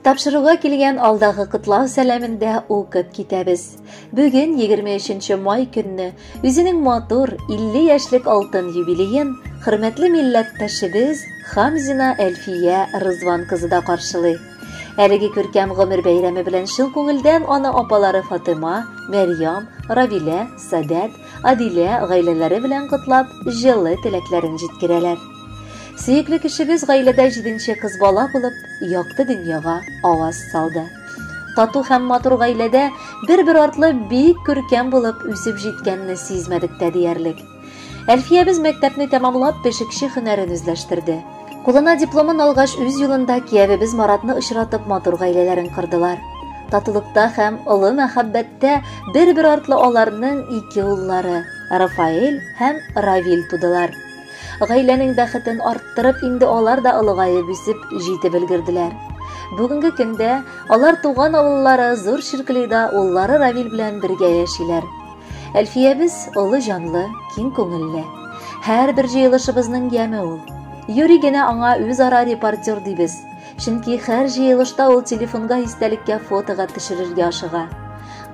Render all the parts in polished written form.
Тапшыруга килгән алдагы котлау сәламендә укып китәбез. Бүген 23 май көнне үзенең матур 50 яшьлек алтын юбилеен хөрмәтле милләттәшебез Хамзина Әлфия Рызван кызы да каршылый. Әлеге күркәм гомер бәйрәме белән шул күңелдән аны апалары Фатыма, Мәрьям, Равилә, Садат, Адилә гаиләләре белән котлап, җылы теләкләрен җиткерәләр. Сөекле кешебез гаиләдә 7нче кыз бала булып, якты дөньяга аваз салды. Тату һәм матур гаиләдә бер артлы бик күркәм булып үсеп җиткәнне сизмәдек тә диярлек. Әлфиябез мәктәпне тәмамлап пешекче һөнәрен үзләштерде. Кулына дипломын алгач үз юлында киявебез Маратны очратып матур гаиләләрен кырдылар. Татулыкта һәм олы мәхәббәттә бер артлы аларның 2 уллары Рафаэль һәм Равил тудылар. Гаиләнең бәхетен арттырып инде алар да олыгаеп үсеп җитеп өлгерделәр. Бүгенге көндә алар туган авыллары Зур Ширклида уллары Равил белән бергә яшиләр. Әлфиябез олы җанлы, киң күңелле. Һәрбер җыелышыбызның яме ул. Юри генә аңа үзара репортер дибез. Чөнки һәр җыелышта ул телефонга истәлеккә фотога төшерергә ашыга.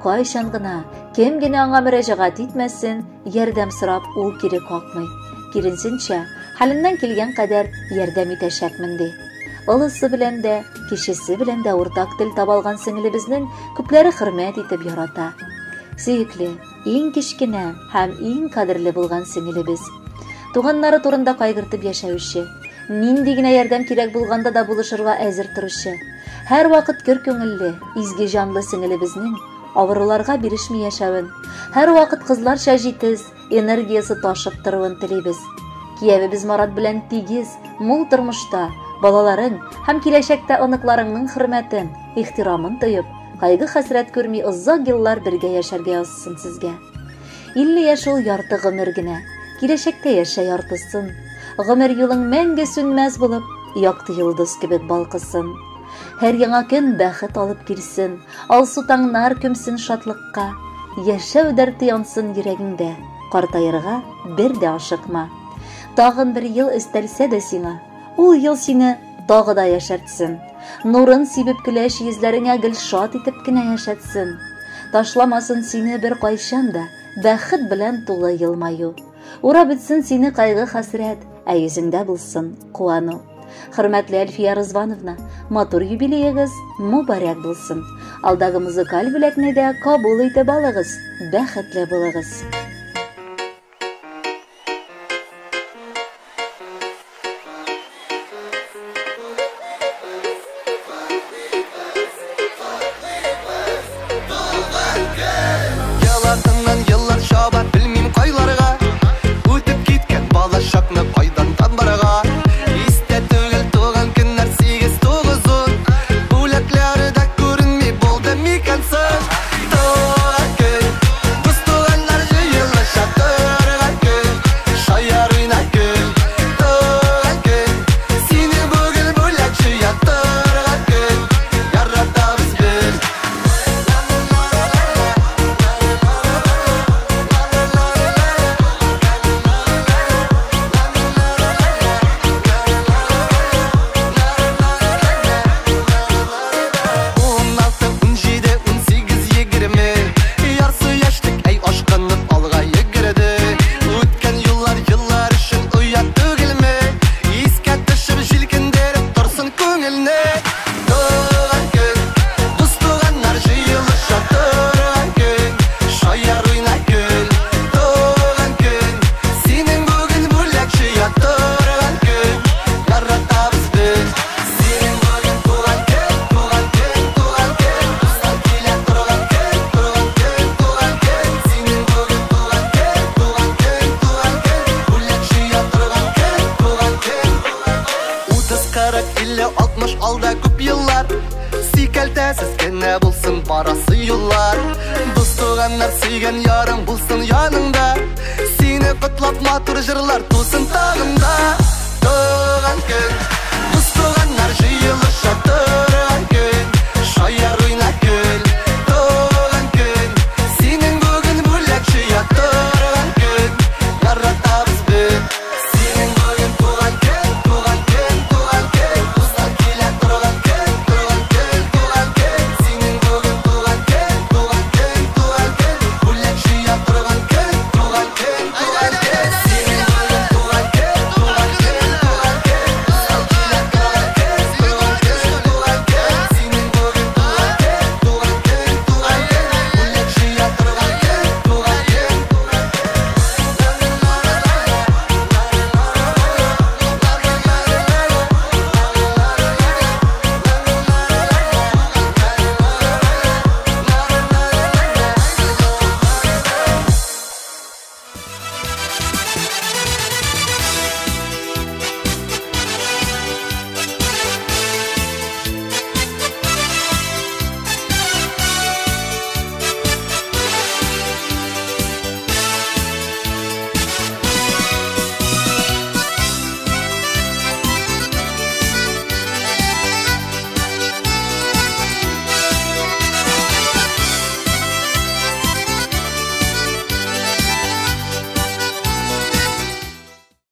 Кайчан гына, кем генә аңа мөрәҗәгать итмәсен, ярдәм сорап ул кире какмый. Киренсенчә, хәленнән килгән кадәр ярдәм итәчәкмен ди. Олысы белән дә, кишесе белән дә уртак тел табалган сеңлебезнең күпләре хөрмәт итеп ярата. Сөекле, иң кичкенә һәм иң кадерле булган сеңлебез. Туганнары турында кайгыртып яшәүче, нинди генә ярдәм кирәк булганда да булышырга әзер торучы. Һәр вакыт көр күңелле, изге җанлы сеңлебезнең авыруларга бирешми яшәвен, һәр вакыт кызларча җитез, энергиясы ташып торуын телибез. Киявебез Марат белән тигез, мул тормышта, балаларың һәм киләчәктә оныкларыңның хөрмәтен, ихтирамын тоеп, кайгы-хәсрәт күрми озак еллар бергә яшәргә язсын сезгә. 50 яшь ул ярты гомер генә. Киләчәктә яшә яртысын. Гомер юлың мәңге сүнмәс булып, якты йолдыз кебек балкысын. Һәр яңа көн бәхет алып килсен, алсу таңнар көмсен шатлыкка. Яшәү дәрте янсын йөрәгеңдә, картаерга бер дә ашыкма. Тагын бер ел өстәлсә дә сиңа, ул ел сине тагы да яшәртсен. Нурын сибеп көләч йөзләреңә гел шат итеп кенә яшәтсен. Ташламасын сине бер кайчан да, бәхет белән тулы елмаю. Урап бетсен сине кайгы-хәсрәт, ә йөзеңдә булсын куану. Хөрмәтле Әлфия Рызвановна, матур юбилеегыз мубарәк булсын. Алдагы музыкаль бүләкне дә кабул итеп алыгыз. Бәхетле булыгыз. Сіз кенә булсын барасы юллар. Дус туганнар сөйгән ярың булсын яныңда. Сине котлап матур җырлар тусын тагында. Туган көн